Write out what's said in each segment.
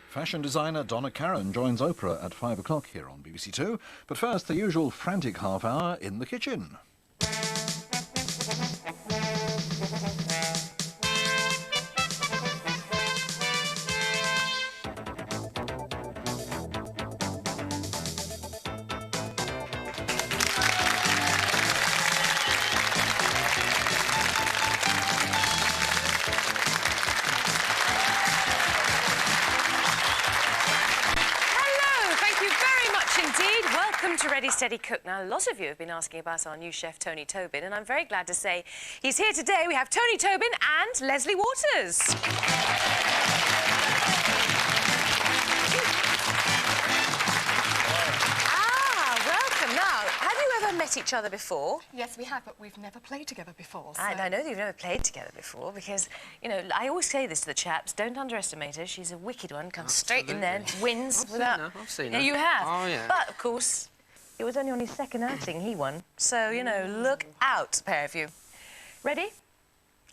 Fashion designer Donna Karan joins Oprah at 5 o'clock here on BBC2. But first, the usual frantic half hour in the kitchen. Welcome to Ready, Steady, Cook. Now, a lot of you have been asking about our new chef, Tony Tobin, and I'm very glad to say he's here today. We have Tony Tobin and Leslie Waters. Welcome. Now, have you ever met each other before? Yes, we have, but we've never played together before. So... And I know that you've never played together before because, you know, I always say this to the chaps, don't underestimate her. She's a wicked one, comes straight in there, wins without... I've seen her. Yeah, you have. Oh, yeah. But, of course, it was only on his second outing he won. So, you know, look out, pair of you. Ready?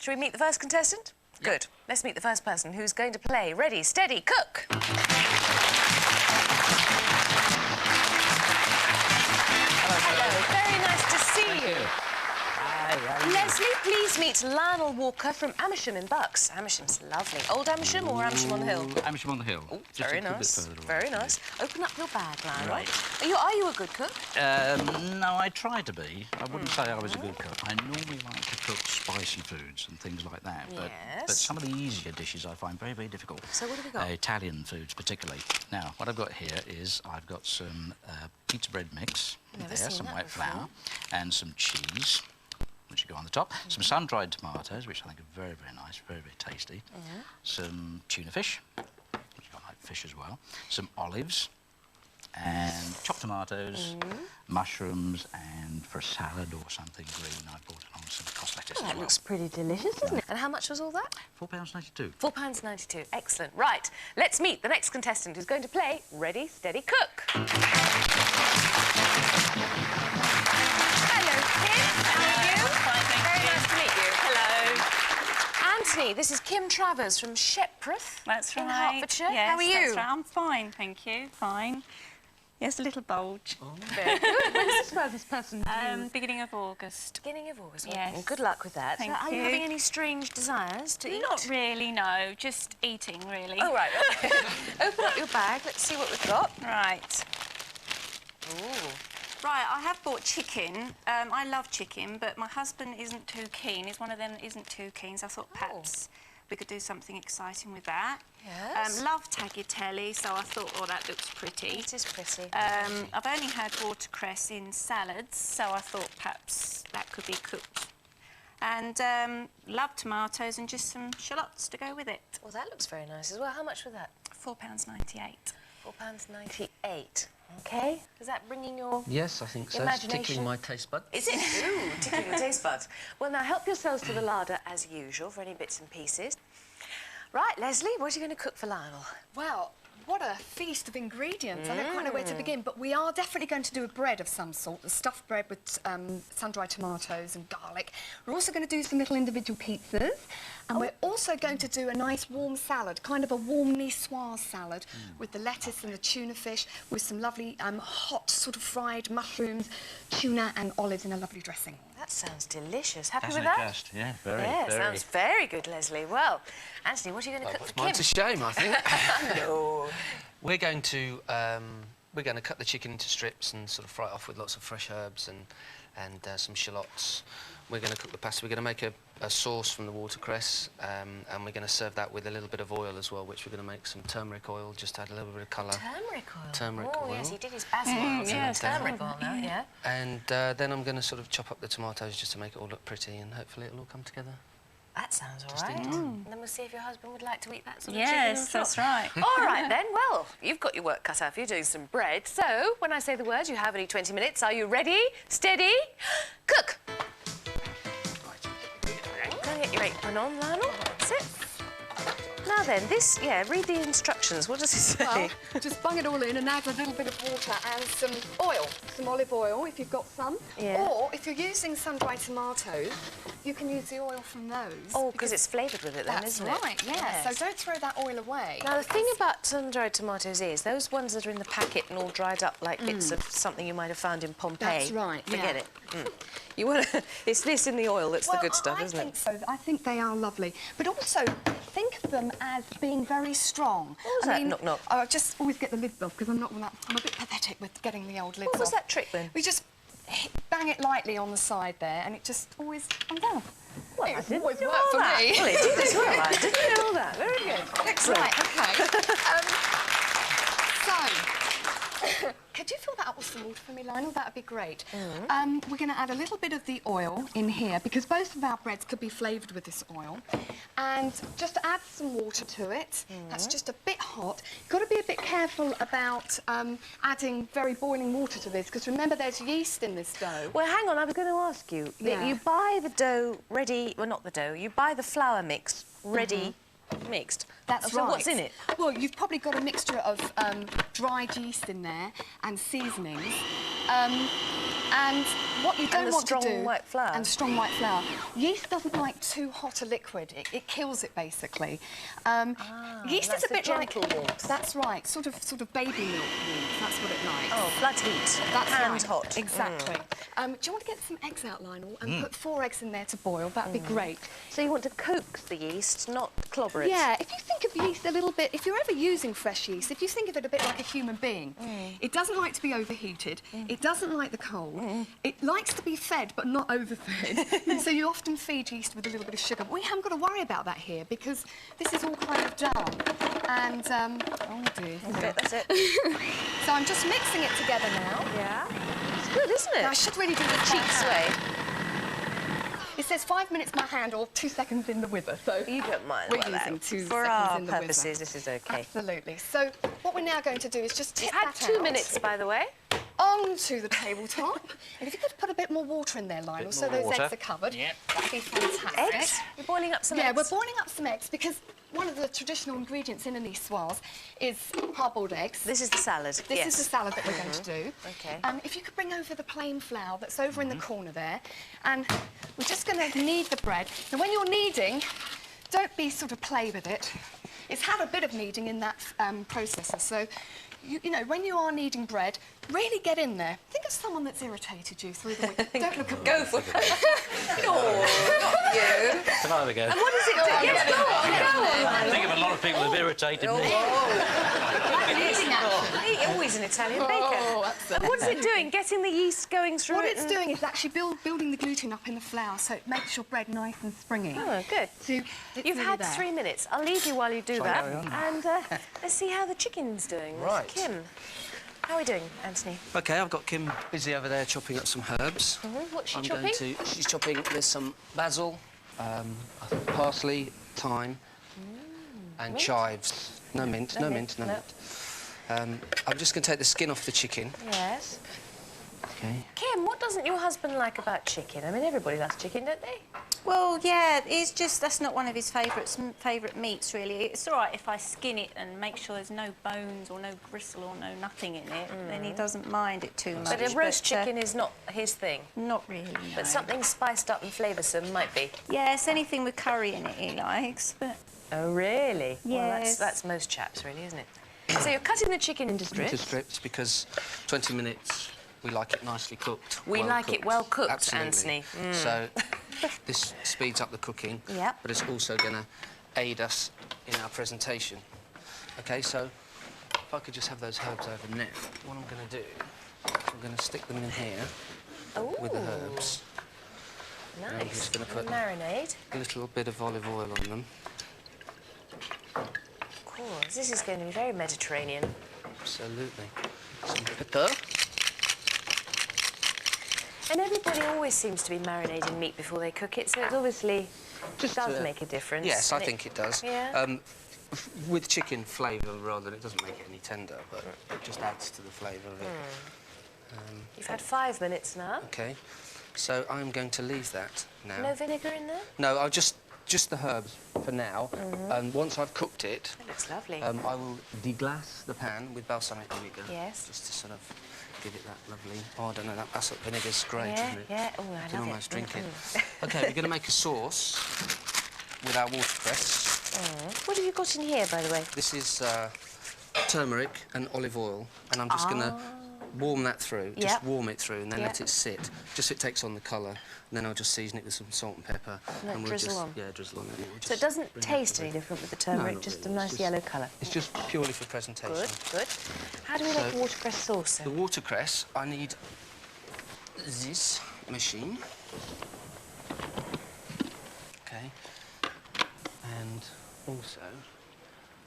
Shall we meet the first contestant? Yep. Good. Let's meet the first person who's going to play Ready, Steady, Cook. Hello. Very nice to see you. Leslie, please meet Lionel Walker from Amersham in Bucks. Amersham's lovely. Old Amersham or Amersham on the Hill? Amersham on the Hill. Oh, just very a little nice. bit further Very away, nice. Open up your bag, Lionel. Right. Are you a good cook? No, I try to be. I wouldn't say I was a good cook. I normally like to cook spicy foods and things like that. Yes. But some of the easier dishes I find very, very difficult. So what have we got? Italian foods, particularly. Now, what I've got here is I've got some pizza bread mix. Never seen some that white before. flour and some cheese, which should go on the top. Some sun-dried tomatoes, which I think are very, very nice, very, very tasty. Some tuna fish, which I like fish as well. Some olives and chopped tomatoes, mushrooms, and for a salad or something green, I brought along some cost lettuce as well. That looks pretty delicious, doesn't it? And how much was all that? £4.92. £4.92. Excellent. Right, let's meet the next contestant who's going to play Ready, Steady, Cook. Hello, Kim. How are you? Fine, thank Very you. nice to meet you. Hello. Anthony, this is Kim Travers from Shepworth. That's in right. Hertfordshire. Yes, How are you? That's right. I'm fine, thank you. Fine. Yes, a little bulge. Oh. Very good. When is this person due? Beginning of August. Beginning of August. Yes. Well, good luck with that. Thank Are you you. having any strange desires to eat? Not really, no. Just eating, really. Oh, right. Open up your bag. Let's see what we've got. Right. Ooh. Right, I have bought chicken. I love chicken, but my husband isn't too keen. He's one of them that isn't too keen, so I thought perhaps we could do something exciting with that. Yes. Love tagliatelle, so I thought, oh, that looks pretty. It is pretty. I've only had watercress in salads, so I thought perhaps that could be cooked. And love tomatoes and just some shallots to go with it. Well, that looks very nice as well. How much was that? £4.98. £4.98. OK. Is that bringing your Yes, I think so. It's imagination? tickling my taste bud. Is it? Ooh, tickling your taste buds. Well, now, help yourselves to the larder, as usual, for any bits and pieces. Right, Leslie, what are you going to cook for Lionel? Well, what a feast of ingredients. I don't quite know where to begin, but we are definitely going to do a bread of some sort, a stuffed bread with sun-dried tomatoes and garlic. We're also going to do some little individual pizzas, and we're also going to do a nice warm salad, kind of a warm niçoise salad with the lettuce and the tuna fish, with some lovely hot sort of fried mushrooms, tuna and olives in a lovely dressing. That sounds delicious. Happy Doesn't with it that? just? Yeah, very, Yeah, very. sounds very good, Leslie. Well, Anthony, what are you going to cook for Kim? Mine's a shame, I think. No. We're going to cut the chicken into strips and sort of fry it off with lots of fresh herbs and some shallots. We're going to cook the pasta. We're going to make a sauce from the watercress, and we're going to serve that with a little bit of oil as well, which we're going to make some turmeric oil, just to add a little bit of colour. Turmeric oil? Turmeric oh, oil. yes, he did his basil oil, so yes, turmeric oil now, yeah. And then I'm going to sort of chop up the tomatoes just to make it all look pretty, and hopefully it'll all come together. That sounds all Just right. eat. And then we'll see if your husband would like to eat that sort of Yes, chicken. that's right. All right, then. Well, you've got your work cut out for you doing some bread. So, when I say the word, you have only 20 minutes. Are you ready? Steady? Cook! Go and get your apron on, Lionel. That's it. Now then, this, read the instructions. What does it say? Well, just bung it all in and add a little bit of water and some oil, some olive oil if you've got some. Yeah. Or if you're using sun-dried tomatoes, you can use the oil from those. Oh, because it's flavoured with it then, That's isn't it? right, yeah. So don't throw that oil away. Now, the thing about sun-dried tomatoes is those ones that are in the packet and all dried up like bits of something you might have found in Pompeii. That's right, Forget yeah. it. You want to... It's this in the oil that's the good stuff, I isn't think it? so. I think they are lovely. But also, think of them as being very strong. What was that? Knock, knock. I just always get the lids off because I'm a bit pathetic with getting the old lids off. What was that trick then? We just bang it lightly on the side there and it just always comes down. Well, It I didn't always know worked for that. me. Well, it did as well. I didn't know that. Very good. Excellent. Right, OK. So, could you fill that up with some water for me, Lionel? That would be great. We're going to add a little bit of the oil in here because both of our breads could be flavoured with this oil. And just add some water to it. That's just a bit hot. You've got to be a bit careful about adding very boiling water to this because remember there's yeast in this dough. Well, hang on, I was going to ask you. Yeah. You buy the dough ready... Well, not the dough. You buy the flour mix ready mixed. That's so right. what's in it? Well, you've probably got a mixture of dried yeast in there and seasonings. And what you don't want to do... strong white flour. And strong white flour. Yeast doesn't like too hot a liquid. It kills it, basically. Yeast that's is a the bit like... gentle warmth. That's right. Sort of baby milk warmth. That's what it likes. Oh, blood heat. That's Hand right. hot. Exactly. Do you want to get some eggs out, Lionel, and put 4 eggs in there to boil? That'd be great. So you want to coax the yeast, not clobber it? Yeah, if you think of yeast a little bit, if you're ever using fresh yeast, if you think of it a bit like a human being, it doesn't like to be overheated, it doesn't like the cold, it likes to be fed but not overfed, and so you often feed yeast with a little bit of sugar. But we haven't got to worry about that here because this is all kind of done. And, oh dear. That's it. So I'm just mixing it together now. Yeah. It's good, isn't it? Now, I should really do this cheap by hand. sway. It says 5 minutes my hand or 2 seconds in the wither, so... You don't mind. We're well, using 2 for seconds our in the purposes, wither. this is OK. Absolutely. So what we're now going to do is just tip Add that 2 out minutes, by the way. onto the tabletop. And if you could put a bit more water in there, Lionel, so those water. eggs are covered. Yep. That'd be fantastic. Eggs? You're boiling up some Yeah, eggs? we're boiling up some eggs because one of the traditional ingredients in a niçoise is hard-boiled eggs. This is the salad. This is the salad that we're going to do. OK. If you could bring over the plain flour that's over in the corner there, and we're just going to knead the bread. Now, when you're kneading, don't be sort of play with it. It's had a bit of kneading in that processor, so you know, when you are kneading bread, really get in there. Think of someone that's irritated you through the week. Don't look at me. Go for it. Oh, not you. There we go. And what does it do? Yes, go on. I think of a lot of people who've irritated me. Kneading action. He's always an Italian baker. Oh, And what is it doing? Getting the yeast going through What it? it's doing is actually building the gluten up in the flour, so it makes your bread nice and springy. Oh, good. So it's You've nearly had there. 3 minutes. I'll leave you while you do that. carry on? And let's see how the chicken's doing. Right. Kim, how are we doing, Anthony? OK, I've got Kim busy over there chopping up some herbs. What's she I'm chopping? going to... She's chopping... There's some basil, I think parsley, thyme, and chives. No mint, no mint, no mint. I'm just going to take the skin off the chicken. Yes. OK. Kim, what doesn't your husband like about chicken? I mean, everybody likes chicken, don't they? Well, yeah, it's just that's not one of his favourite meats, really. It's all right if I skin it and make sure there's no bones or no gristle or no nothing in it. Then he doesn't mind it too much. But a roast chicken is not his thing. Not really, no. But something spiced up and flavoursome might be. Yes, anything with curry in it he likes, but... Oh, really? Well, Yes. that's most chaps, really, isn't it? So you're cutting the chicken into strips. Into strips because 20 minutes, we like it nicely cooked. We like it well cooked, Absolutely. Anthony. So this speeds up the cooking, Yep. but it's also going to aid us in our presentation. OK, so if I could just have those herbs over now, what I'm going to do, I'm going to stick them in here with the herbs. I'm Nice. just going to put Marinade. a little bit of olive oil on them. Of course, this is going to be very Mediterranean. Absolutely. Some pepper. And everybody always seems to be marinating meat before they cook it, so it obviously does make a difference. Yes, I And think it does. Yeah. With chicken flavour rather than it doesn't make it any tender, but it just adds to the flavour of it. You've had 5 minutes now. OK, so I'm going to leave that now. No vinegar in there? No, I'll just just the herbs for now, and once I've cooked it, That looks lovely. I will deglass the pan with balsamic vinegar. Yes. Just to sort of give it that lovely... Oh, I don't know, that balsamic vinegar's great, Yeah, isn't it? yeah. Oh, I You love can it. almost drink it. OK, we're going to make a sauce with our watercress. What have you got in here, by the way? This is turmeric and olive oil, and I'm just going to warm that through, just Yep. warm it through, and then Yep. let it sit, just so it takes on the colour. And then I'll just season it with some salt and pepper. Let And drizzle just, on. Yeah, drizzle on it. We'll So it just doesn't bring taste that any through. different with the No, turmeric, not just really. a nice yellow colour. It's just purely for presentation. Good, good. How do we make a watercress sauce, The then? watercress, I need this machine. Okay. And also,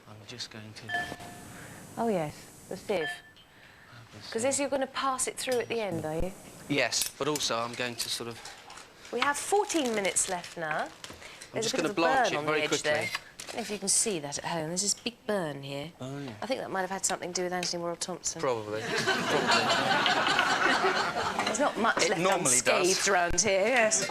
I'm just going to... Oh, yes, the sieve. Because this, you're going to pass it through at the end, are you? Yes, but also I'm going to sort of... We have 14 minutes left now. There's just a bit gonna of a blanch burn it on very the edge quickly. there. I don't know if you can see that at home. There's this big burn here. Oh, yeah. I think that might have had something to do with Anthony Worrell Thompson. Probably. There's not much It left normally unscathed does. around here, yes.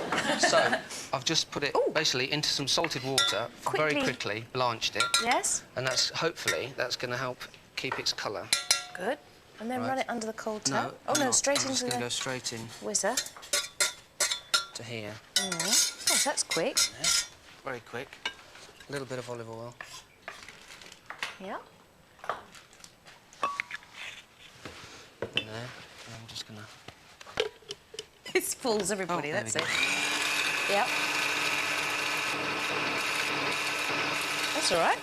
So, I've just put it basically into some salted water, very Quickly. quickly, blanched it, Yes? and that's, hopefully, that's going to help keep its colour. Good. And then Right. run it under the cold No, tap. Oh, I'm no, not. straight I'm just into going to the go straight in whizzer. to here. Gosh, that's quick. Yeah, very quick. A little bit of olive oil. Yeah. In there. And I'm just going to... This fools everybody, Oh, there that's we it. go. Yep. That's all right.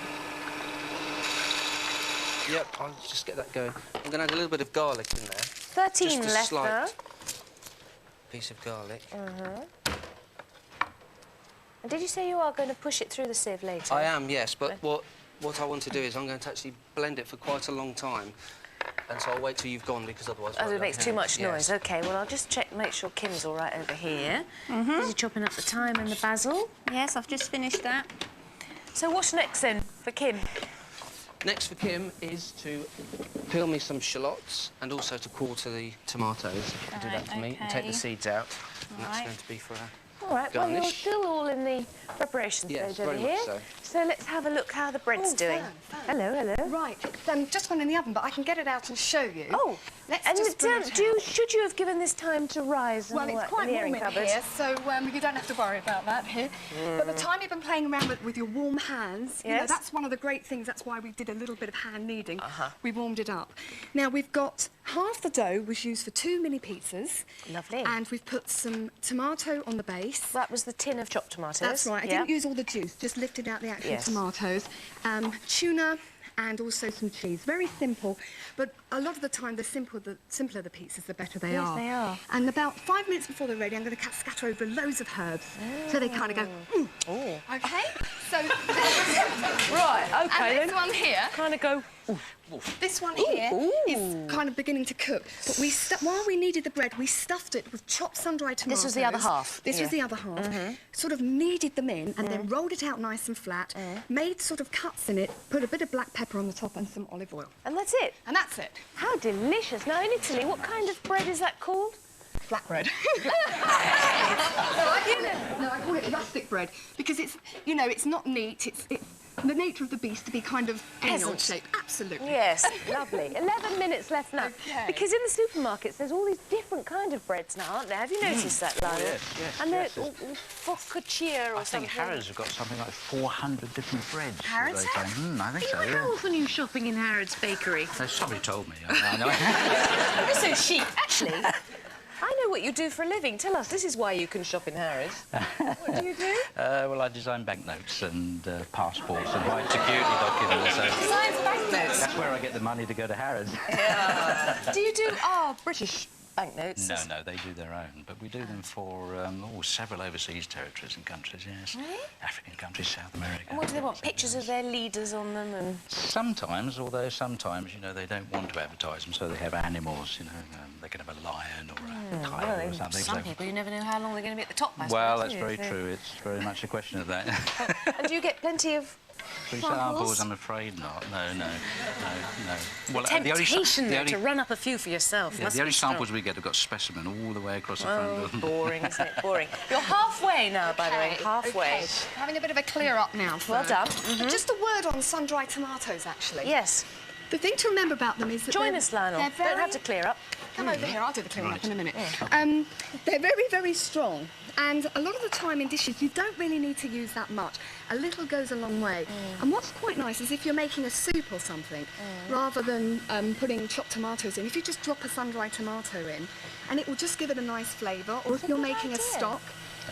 Yep, I'll just get that going. I'm going to add a little bit of garlic in there. 13 Just a left slight now. piece of garlic. And did you say you are going to push it through the sieve later? I am, yes, but what I want to do is I'm going to actually blend it for quite a long time. And so I'll wait till you've gone, because otherwise... Oh, it makes too much Yes. noise. OK, well, I'll just check, make sure Kim's all right over here. Is he chopping up the thyme and the basil? Yes, I've just finished that. So what's next, then, for Kim? Next for Kim is to peel me some shallots and also to quarter the tomatoes. If you do that for me and take the okay. seeds out. And that's Right. going to be for All right, well, you're garnish. still all in the preparation Yes, stage over very much here. so. Let's have a look how the bread's doing. Fern. Hello, hello. Right, it's just gone in the oven, but I can get it out and show you. Oh, Let's and just bring it out. should you have given this time to rise and Well, all it's that quite in the warm airing in cupboard? here, so you don't have to worry about that here. But the time you've been playing around with your warm hands, you know, Yes. that's one of the great things. That's why we did a little bit of hand kneading. We warmed it up. Now, we've got half the dough was used for 2 mini pizzas. Lovely. And we've put some tomato on the base. That was the tin of chopped tomatoes. That's right. I Yeah. didn't use all the juice, just lifted out the actual Yes. tomatoes. Tuna and also some cheese. Very simple, but a lot of the time, the simpler the pizzas, the better they Yes, are. they are. And about 5 minutes before they're ready, I'm going to scatter over loads of herbs, so they kind of go. Oh. Okay. So Right, and OK, this one here, kind of go... this one here is kind of beginning to cook. But while we kneaded the bread, we stuffed it with chopped sun-dried tomatoes. This was the other half, This was the yeah. other half. Sort of kneaded them in and then rolled it out nice and flat. Made sort of cuts in it. Put a bit of black pepper on the top and some olive oil. And that's it. And that's it. How delicious. Now, in Italy, what kind of bread is that called? Flatbread. No, I call it rustic bread because it's, you know, it's not neat. It's the nature of the beast to be kind of Peasant. shape. Absolutely. Yes, lovely. 11 minutes left now. Okay. Because in the supermarkets, there's all these different kind of breads now, aren't there? Have you noticed that, Lionel? yes, yes, And they're yes, yes. all focaccia or I something. think Harrods have got something like 400 different breads. Harrods they claim. I think so, yeah. How often are you shopping in Harrods Bakery? Somebody told me. I know. You're so chic. Actually, I know what you do for a living. Tell us, this is why you can shop in Harrods. What do you do? Well, I design banknotes and passports and hide security documents. So Designs banknotes. that's where I get the money to go to Harrods. Do you do British banknotes? No, they do their own, but we do them for several overseas territories and countries, yes. Really? African countries, South America. And what do they want? Pictures of their leaders on them and... Sometimes, although sometimes, you know, they don't want to advertise them, so they have animals, you know, they can have a lion or a tiger or something. Some people, you never know how long they're going to be at the top, I Well, suppose, that's do you? very true. It's very much a question of that. And do you get plenty of Three samples, I'm afraid not. No. Well, Temptation to run up a few for yourself. Yeah, the only samples we get have got specimen all the way across the front of them. Boring, isn't it? Boring. You're halfway now, by the way. Halfway. Okay. Having a bit of a clear up now. Well done. Just a word on sun-dried tomatoes, actually. Yes. The thing to remember about them is that Join us, Lionel. Don't have to clear up. Come over here, I'll do the clearing up in a minute. They're very, very strong. And a lot of the time in dishes, you don't really need to use that much. A little goes a long way. And what's quite nice is if you're making a soup or something, rather than putting chopped tomatoes in, if you just drop a sun-dried tomato in, and it will just give it a nice flavour. Or if you're making a stock,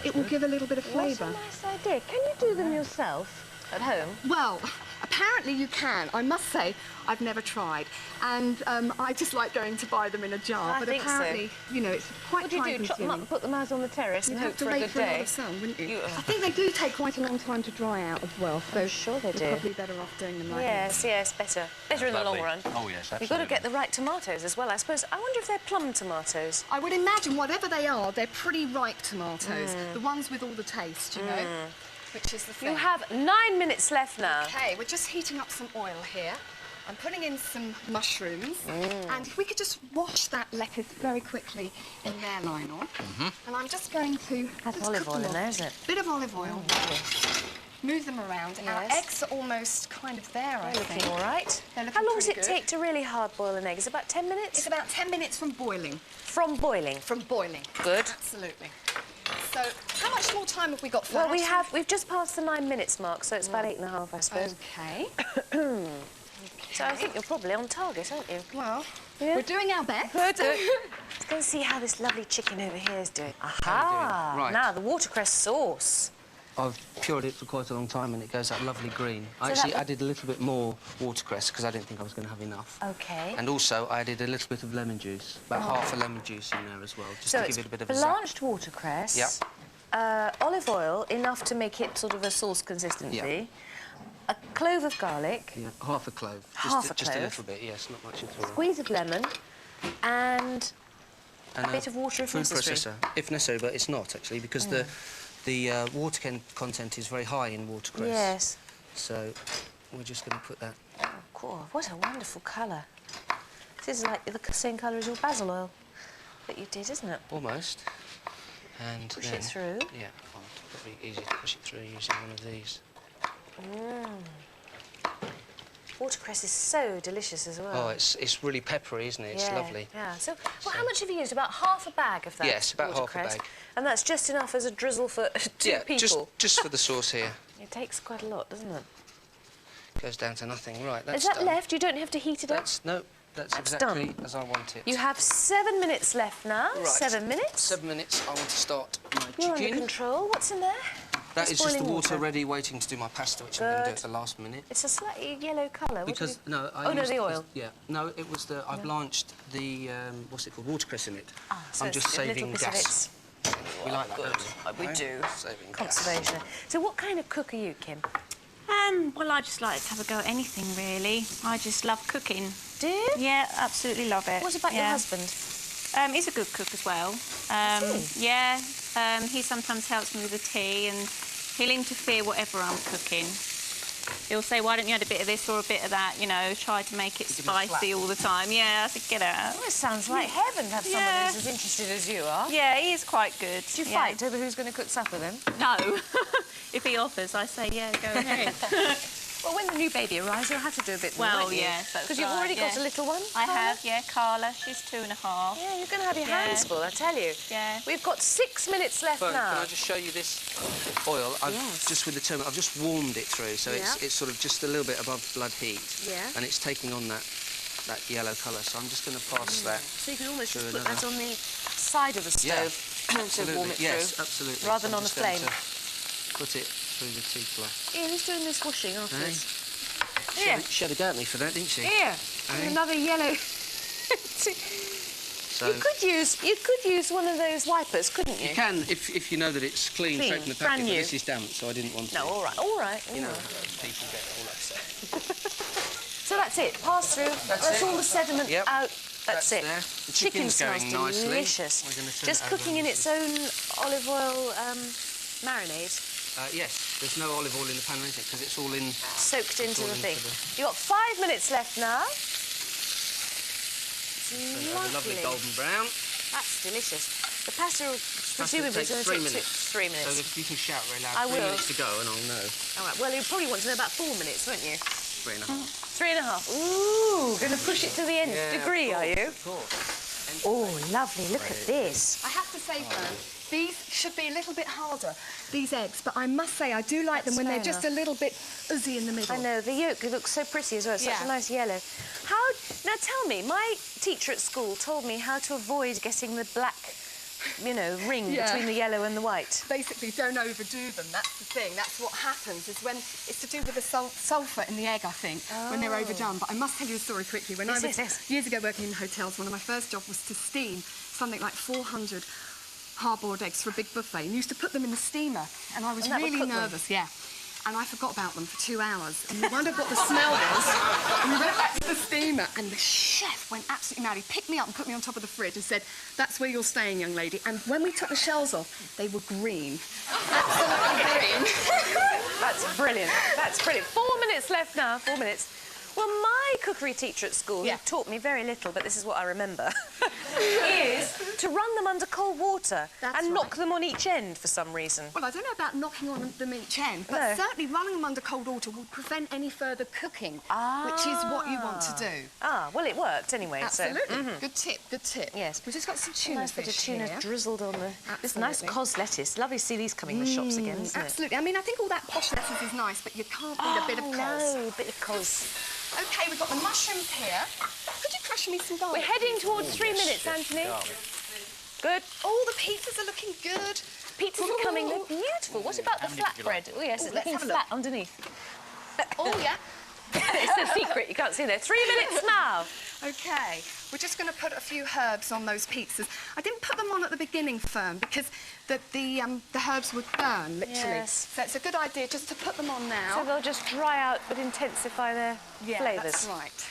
it will give a little bit of flavour. What a nice idea. Can you do them yourself at home? Well, apparently you can. I must say, I've never tried. And I just like going to buy them in a jar. I think apparently, you know, it's quite What do you do? Chop them up and put them out on the terrace and You'd hope have to for a wait good for a lot day? of sun, wouldn't you? You- I think they do take quite a long time to dry out as well. So I'm sure they do. you're probably better off doing them like Yes, yes, better. Better in the long Lovely. run. Oh, yes, absolutely. You've got to get the right tomatoes as well, I suppose. I wonder if they're plum tomatoes. I would imagine, whatever they are, they're pretty ripe tomatoes. The ones with all the taste, you know, which is the thing. You have 9 minutes left now. Okay, we're just heating up some oil here. I'm putting in some mushrooms, and if we could just wash that lettuce very quickly in there, Lionel. And I'm just going to... That's just olive cook oil them in there, off. isn't it? Bit of olive oil. Move them around. Our Yes. eggs are almost kind of there, I They're think. looking all right. They're looking How long does pretty it good. take to really hard boil an egg? Is it about 10 minutes? It's about 10 minutes from boiling. From boiling. From boiling. Good. Absolutely. So, how much more time have we got for Well, that? we've just passed the 9 minutes mark, so it's about 8.5, I suppose. Okay. So I think you're probably on target, aren't you? Well, Yeah. we're doing our best. Good. Let's go and see how this lovely chicken over here is doing. Aha! Right. Now, the watercress sauce. I've cured it for quite a long time and it goes that lovely green. I So actually that- added a little bit more watercress because I didn't think I was going to have enough. Okay. And also I added a little bit of lemon juice, about half a lemon juice in there as well, just So to it's give it a bit of a zap. blanched watercress, Yep. olive oil, enough to make it sort of a sauce consistency, Yeah. a clove of garlic, Yeah, half a clove. Half a Just clove. a little bit, yes, not much at all. squeeze of lemon, and And bit of water if food necessary. processor, if necessary, but it's not actually because the water content is very high in watercress. yes. So we're just going to put that. Oh, God, what a wonderful colour. This is like the same colour as your basil oil that you did, isn't it? Almost. And Push then, it through. Yeah, well, it's probably easy to push it through using one of these. Watercress is so delicious as well. Oh, it's really peppery, isn't it? It's yeah, lovely. Yeah. So, well, how much have you used? About half a bag of that. Yes, about half a watercress? bag. And that's just enough as a drizzle for two Yeah, people. just for the sauce here. It takes quite a lot, doesn't it? Goes down to nothing. Right, that's Is that done. left? You don't have to heat it up? That's That's exactly done. as I want it. You have 7 minutes left now. Right. 7 minutes. 7 minutes. I want to start my You're under chicken. control. What's in there? That Just is just the boiling water water. ready, waiting to do my pasta, which I'm going to do Good. at the last minute. It's a slightly yellow colour. Because no, I Oh, no, used the oil. Yeah, no, it was the I blanched the what's it called, watercress in it. So I'm it's just a little saving bit gas. Of We like that. good. don't We No? do. Saving gas. Conservation. So what kind of cook are you, Kim? Well, I just like to have a go at anything, really. I just love cooking. Do you? Yeah, absolutely love it. What about your Yeah. husband? He's a good cook as well. Is he? Yeah, he sometimes helps me with the tea and he'll interfere whatever I'm cooking. He'll say, why don't you add a bit of this or a bit of that, you know, try to make it spicy all the time. Yeah, I said, get out. Well, it sounds like heaven to have someone Yeah. who's as interested as you are. Yeah, he is quite good. Do you yeah. fight over who's going to cook supper then? No. If he offers, I say, yeah, go ahead. Well, when the new baby arrives, you'll have to do a bit more, Well, won't you? yes, that's Because you've right, already got yeah. a little one. I Carla? have, yeah, Carla. She's 2.5. Yeah, you're going to have your Yeah. hands full, I tell you. Yeah. We've got 6 minutes left Fern, now. can I just show you this oil? I've Yes. just with the turmeric, I've just warmed it through, so Yeah. it's sort of just a little bit above blood heat. Yeah. And it's taking on that yellow colour, so I'm just going to pass that. So you can almost through just put that another- on the side of the Yeah, stove to warm it yes, through. absolutely. Rather So than I'm on the just going flame. to Put it through the tea cloth. Ian, who's doing this washing afterwards? She had a go at me for that, didn't she? Here. Eh? Another yellow. So You could use one of those wipers, couldn't you? you can if you know that it's clean, Clean, straight from the brand packet. But new. this is damp, so I didn't want to. No, all right, all right. You know, all right. people get all upset. So that's it. Pass through. That's it. all the sediment Yep. out. That's it. there. The Chicken chicken's smells going nicely. delicious. We're gonna turn Just it over cooking on in this its own olive oil marinade. Yes. There's no olive oil in the pan or anything, because it's all in... Soaked into the thing. the- You've got 5 minutes left now. So now the lovely golden brown. That's delicious. The pasta will Pasta presumably takes going to 3 take minutes. 3 minutes. So if you can shout very loud, I 3 will. minutes to go and I'll know. All right, well, you probably want to know about 4 minutes, won't you? 3.5. 3.5. Ooh, going to push it to the nth degree, are you? Of course. Oh, lovely. Look at this. I have to say, Fern, these should be a little bit harder, these eggs, but I must say I do like them when they're just a little bit uzzy in the middle. I know, the yolk looks so pretty as well, such a nice yellow. Now tell me, my teacher at school told me how to avoid getting the black, you know, ring between the yellow and the white. Basically, don't overdo them, that's the thing. That's what happens, is when it's to do with the sulphur in the egg, I think, when they're overdone. But I must tell you a story quickly. When I was years ago working in hotels, one of my first jobs was to steam something like 400 hard-boiled eggs for a big buffet, and used to put them in the steamer. And I was really nervous, and I forgot about them for 2 hours. And we wondered what the smell was. And we went back to the steamer, and the chef went absolutely mad. He picked me up and put me on top of the fridge and said, "That's where you're staying, young lady." And when we took the shells off, they were green. Absolutely green. That's brilliant. That's brilliant. 4 minutes left now, 4 minutes. Well, my cookery teacher at school, who taught me very little, but this is what I remember, is to run them under cold water and knock them on each end for some reason. Well, I don't know about knocking on them each end, but certainly running them under cold water will prevent any further cooking, which is what you want to do. Ah, well, it worked anyway. Absolutely. So, good tip, good tip. Yes. We've just got some tuna nice bit of fish tuna here. drizzled on the... This nice cos lettuce. Lovely to see these coming in the shops again, isn't it? Absolutely. I mean, I think all that posh lettuce is nice, but you can't beat a bit of cos. No, a bit of cos. OK, we've got the mushrooms here. Could you crush me some garlic? We're heading towards 3 minutes, Anthony. Good. Oh, the pizzas are looking good. Pizzas are coming. They're beautiful. What about the flatbread? Oh, yes, it's looking flat underneath. Oh, yeah. It's a secret. You can't see there. 3 minutes now. OK, we're just going to put a few herbs on those pizzas. I didn't put them on at the beginning, Fern, because the herbs would burn, literally. Yes. So it's a good idea just to put them on now. So they'll just dry out but intensify their flavours. That's right.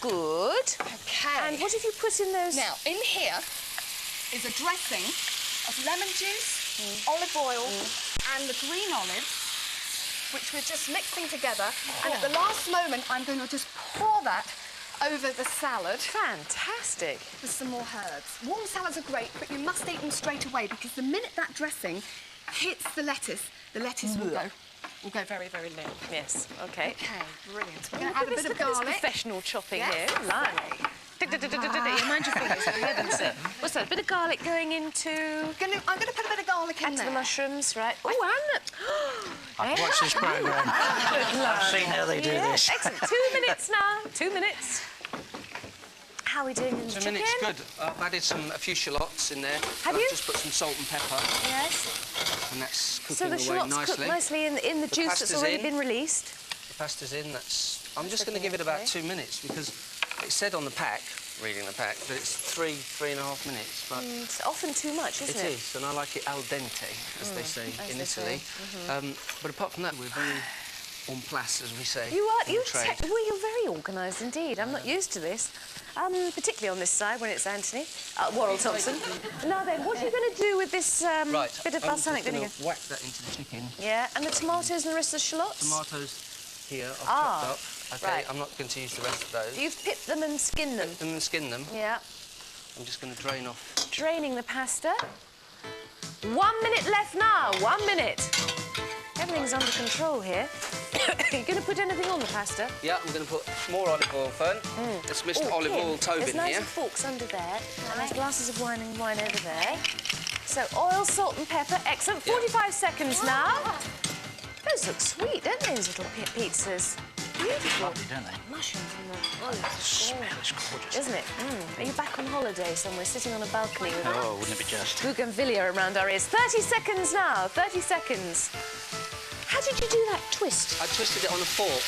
Good. OK. And what have you put in those? Now, in here is a dressing of lemon juice, olive oil and the green olives, which we're just mixing together. And at the last moment, I'm going to just pour that over the salad. Fantastic. With some more herbs. Warm salads are great, but you must eat them straight away because the minute that dressing hits the lettuce will go very, very limp. Yes, OK. OK, brilliant. We're going to add a bit of garlic. Professional chopping Yes. here. Lovely. Mind your fingers, for heaven's sake. What's that? A bit of garlic going into... I'm going to put a bit of garlic in Add to there. the mushrooms, right? Oh, and... I've watched this programme. I've seen how they do this. Excellent. 2 minutes now. 2 minutes. How are we doing in the 2 chicken? minutes, good. I've added a few shallots in there. Have you? I've just put some salt and pepper. Yes. And that's cooking So the away shallots nicely. cook nicely in the juice that's pasta's already in. been released. The pasta's in. I'm just going to give it about 2 minutes because it said on the pack, reading the pack, that it's 3.5 minutes. But It's often too much, isn't it? it is, and I like it al dente, as they say in Italy. But apart from that, we're very en place, as we say. You are. in You're trade. you're very organised indeed. I'm not used to this, particularly on this side when it's Anthony, Warrell Thompson. Now then, what are you going to do with this Right, bit of I'm just balsamic gonna vinegar? whack that into the chicken. Yeah, and the tomatoes and the rest of the shallots. Tomatoes here, I've chopped up. Okay, right. I'm not going to use the rest of those. You've pipped them and skinned them. And then skin them. Yeah. I'm just going to drain off. Draining the pasta. 1 minute left now. 1 minute. Everything's under control here. Are you going to put anything on the pasta? Yeah, I'm going to put more olive oil, Fern. It's Mr. Olive Oil Tobin There's nice here. forks under there, and there's glasses of wine and wine over there. So oil, salt and pepper. Excellent. 45 seconds now. Those look sweet, don't they, those little pizzas? Beautiful. Lovely, don't they? Mushrooms and the olives. The smell is gorgeous. Isn't it? Are you back on holiday somewhere, sitting on a balcony with Oh, wouldn't it be just? bougainvillea around our ears? 30 seconds now. 30 seconds. How did you do that twist? I twisted it on a fork,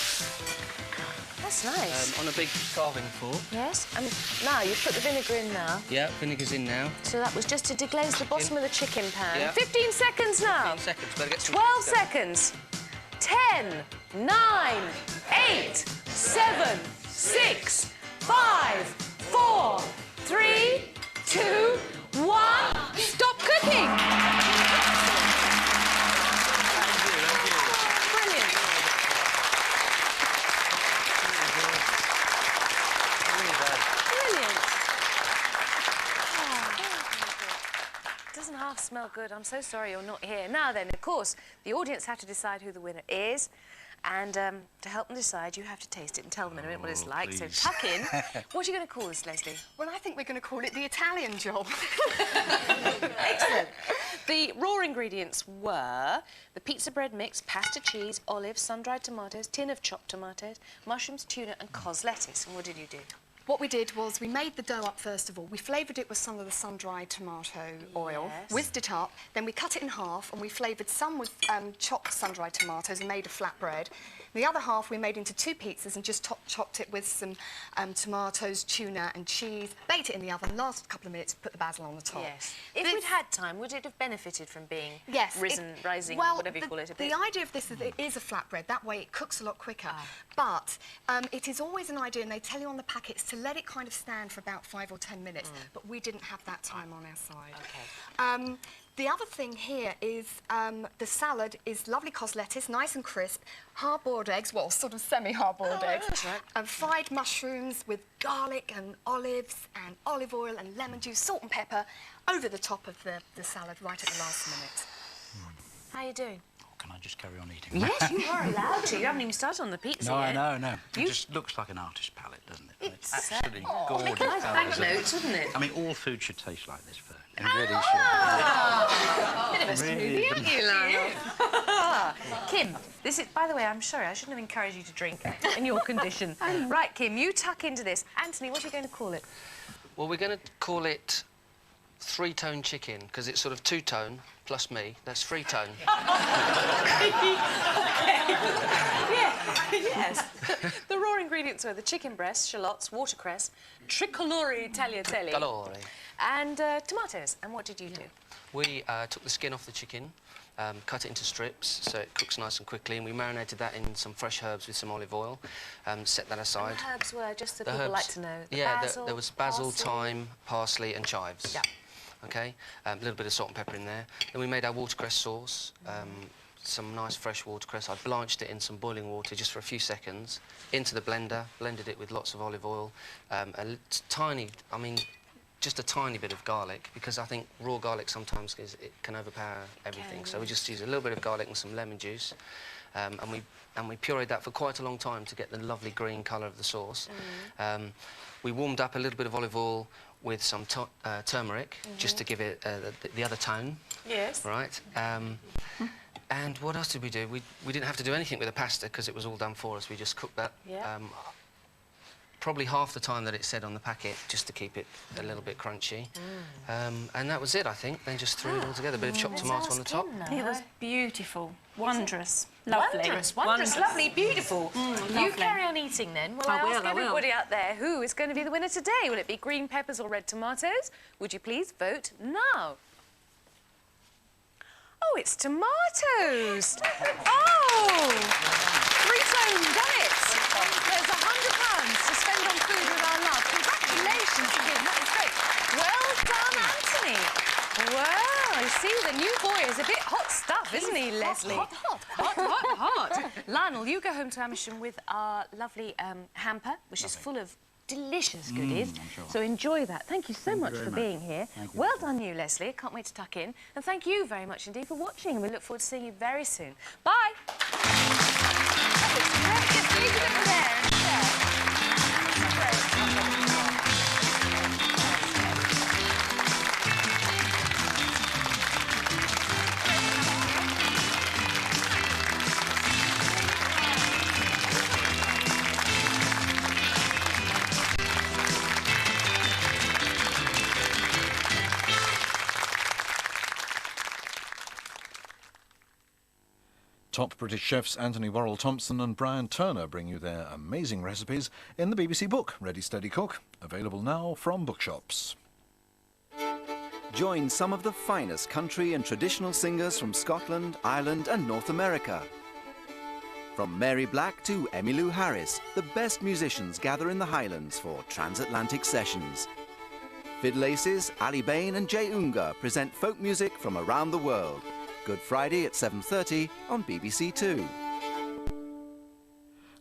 That's nice. on a big carving fork. Yes. And now you've put the vinegar in now. Yeah, vinegar's in now. So that was just to deglaze the bottom of the chicken pan. Yeah. 15 seconds now. 15 seconds. Better get some 12 pasta. seconds. 10, 9, 8, 7, 6, 5, 4, 3, 2, 1. Stop cooking. Oh, smell good. I'm so sorry you're not here. Now then, of course, the audience have to decide who the winner is. And to help them decide, you have to taste it and tell them in a minute what it's like. Please. So tuck in. What are you going to call this, Leslie? Well, I think we're going to call it the Italian job. Excellent. The raw ingredients were the pizza bread mix, pasta cheese, olives, sun-dried tomatoes, tin of chopped tomatoes, mushrooms, tuna and cos lettuce. And what did you do? What we did was we made the dough up first of all. We flavoured it with some of the sun-dried tomato oil, Yes. whizzed it up, then we cut it in half and we flavoured some with chopped sun-dried tomatoes and made a flatbread. The other half we made into 2 pizzas and just chopped it with some tomatoes, tuna and cheese, baked it in the oven, last couple of minutes, put the basil on the top. Yes. If we'd had time, would it have benefited from being rising, well, whatever you call it? The idea of this is it is a flatbread. That way it cooks a lot quicker. But it is always an idea, and they tell you on the packets, to let it kind of stand for about 5 or 10 minutes. But we didn't have that time on our side. Okay. The other thing here is the salad is lovely cos lettuce, nice and crisp, hard-boiled eggs, well, sort of semi-hard-boiled eggs, that's right. and fried mushrooms with garlic and olives and olive oil and lemon juice, salt and pepper over the top of the salad right at the last minute. How are you doing? Can I just carry on eating? Yes, you are allowed to. You haven't even started on the pizza No, yet. no. It just looks like an artist's palette, doesn't it? It's absolutely Make gorgeous. a nice colours. banknotes, wouldn't it? I mean, all food should taste like this, Fern. It really Bit of a smoothie, aren't you, Lionel? Kim, this is, by the way, I'm sorry, I shouldn't have encouraged you to drink in your condition. Right, Kim, you tuck into this. Anthony, what are you going to call it? Well, we're going to call it 3-tone chicken, because it's sort of 2-tone plus me. That's 3-tone. Yes. The raw ingredients were the chicken breast, shallots, watercress, tricolore tagliatelle, Calore. and tomatoes. And what did you do? We took the skin off the chicken, cut it into strips so it cooks nice and quickly, and we marinated that in some fresh herbs with some olive oil, set that aside. And the herbs were, just so The people herbs, like to know. yeah, there was basil, parsley. thyme, parsley and chives. Yeah. Okay, a little bit of salt and pepper in there. Then we made our watercress sauce, some nice fresh watercress. I blanched it in some boiling water just for a few seconds, into the blender, blended it with lots of olive oil, tiny, I mean, just a tiny bit of garlic, because I think raw garlic sometimes it can overpower everything. So we just used a little bit of garlic and some lemon juice, and we pureed that for quite a long time to get the lovely green colour of the sauce. We warmed up a little bit of olive oil with some turmeric, just to give it the other tone. Yes. Right. And what else did we do? We didn't have to do anything with the pasta because it was all done for us. We just cooked that probably half the time that it said on the packet, just to keep it a little bit crunchy. And that was it, I think. Then just threw it all together. A bit of chopped tomato on the top. It was beautiful, wondrous, lovely. Wondrous, lovely, beautiful. You Lovely. carry on eating then. Well, I ask everybody out there, who is going to be the winner today? Will it be green peppers or red tomatoes? Would you please vote now? Oh, it's tomatoes. Oh! 3-tone, done it. There's £100 to spend on food with our love. Congratulations, Kim. That was great. Well done, Anthony. Wow, you see, the new boy is a bit hot stuff, isn't he, Leslie? Hot. Lionel, you go home to Amersham with our lovely hamper, which is full of delicious goodies. I'm sure. So enjoy that. Thank you so much very for much. being here. Thank you. Well done you, Leslie. Can't wait to tuck in. And thank you very much indeed for watching, and we look forward to seeing you very soon. Bye. That was great. Just leave it over there and share. That's great. Top British chefs Anthony Worrell-Thompson and Brian Turner bring you their amazing recipes in the BBC book, Ready Steady Cook, available now from bookshops. Join some of the finest country and traditional singers from Scotland, Ireland and North America. From Mary Black to Emmylou Harris, the best musicians gather in the Highlands for Transatlantic sessions. Fiddle Aces, Ali Bain and Jay Ungar present folk music from around the world. Good Friday at 7:30 on BBC2.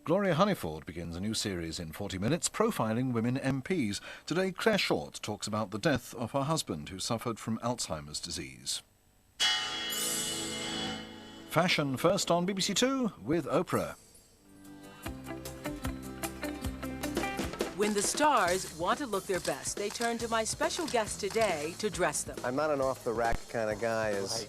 Gloria Honeyford begins a new series in 40 minutes profiling women MPs. Today, Claire Short talks about the death of her husband who suffered from Alzheimer's disease. Fashion first on BBC2 with Oprah. When the stars want to look their best, they turn to my special guest today to dress them. I'm not an off-the-rack kind of guy, as